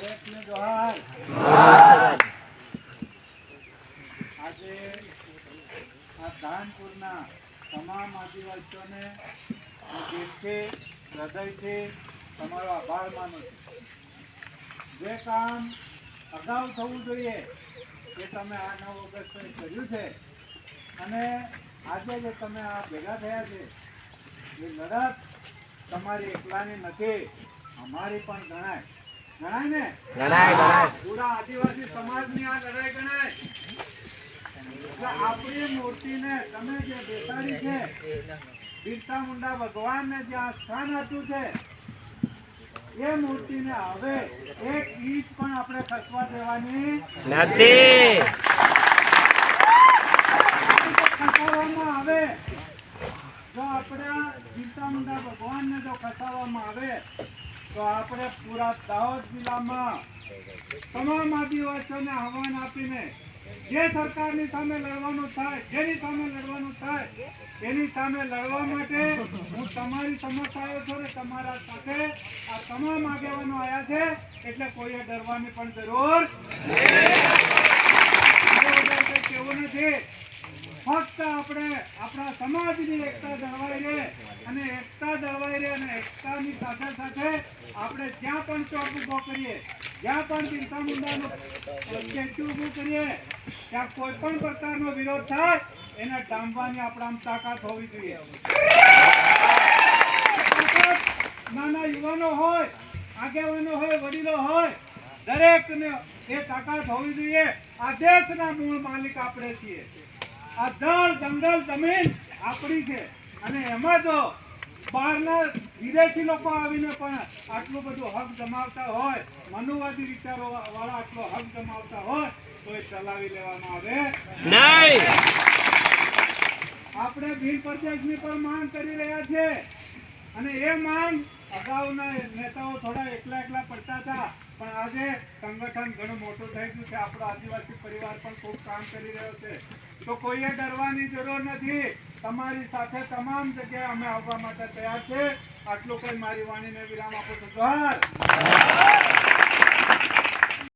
દરેકને જોહાર. આજે આ ધાનપુરના તમામ આદિવાસીઓને હું દિલથી હૃદયથી તમારો આભાર માનું છું. જે કામ અગાઉ થવું જોઈએ એ તમે આ 9 ઓગસ્ટે કર્યું છે અને આજે જે તમે આ ભેગા થયા છે એ લડત તમારી એકલાની નથી, અમારી પણ ગણાય. ગણાય ને? ગણાય. પૂરા આદિવાસી સમાજની આ લડાઈ ગણાય. આપણી મૂર્તિને તમે જે બેસાડી છે, બિરસા મુંડા ભગવાનને જ્યાં સ્થાન આપ્યું છે, એ મૂર્તિને હવે એક ઈંચ પણ આપણે ખસવા દેવાની નથી. ખસાવવામાં આવે, જો આપણે બિરસા મુંડા ભગવાનને જો ખસાવવામાં આવે તો આપણે પૂરા દાહોદ જિલ્લામાં તમામ આદિવાસીઓને આહવાન આપીને જે સરકારની સામે લડવાનું થાય, જેની સામે લડવાનું થાય એની સામે લડવા માટે હું તમારી સમક્ષ આવ્યો છું ને તમારા સાથે આ તમામ આગેવાનો આવ્યા છે, એટલે કોઈએ ડરવાની પણ જરૂર કેવું નથી. ફક્ત આપણે આપણા સમાજની એકતા જળવાઈ રહે અને એકતાની સાથે સાથે આપણે જ્યાં પણ ચોક ઉભો કરીએ, જ્યાં પણ બિરસા મુંડાનું સ્ટેચ્યુ ઉભું કરીએ, ત્યાં કોઈ પણ પ્રકારનો વિરોધ થાય એને ડામવાની આપણામાં તાકાત હોવી જોઈએ. નાના યુવાનો હોય, આગેવાનો હોય, વડીલો હોય, દરેકને એ તાકાત હોવી જોઈએ. આ દેશના મૂળ માલિક આપણે છીએ. આ જળ, જંગલ, જમીન આપણી છે અને એમાં જો બહારના વિદેશી લોકો આવીને પણ આટલું બધું હક જમાવતા હોય, મનુવાદી વિચારો વાળા આટલો હક જમાવતા હોય તો એ ચલાવી લેવામાં આવે નહીં. આપણે બિન પ્રત્યક્ષની પણ માંગ કરી રહ્યા છે અને એ માંગ અગાઉના નેતાઓ થોડા એકલા પડતા હતા, પણ આજે સંગઠન ઘણું મોટું થઈ ગયું છે. આપણો આદિવાસી પરિવાર પણ ખૂબ કામ કરી રહ્યો છે, તો કોઈએ ડરવાની જરૂર નથી. તમારી સાથે તમામ જગ્યાએ અમે આવવા માટે તૈયાર છે. આટલું કઈ મારી વાણીને વિરામ આપું છું. જોહાર.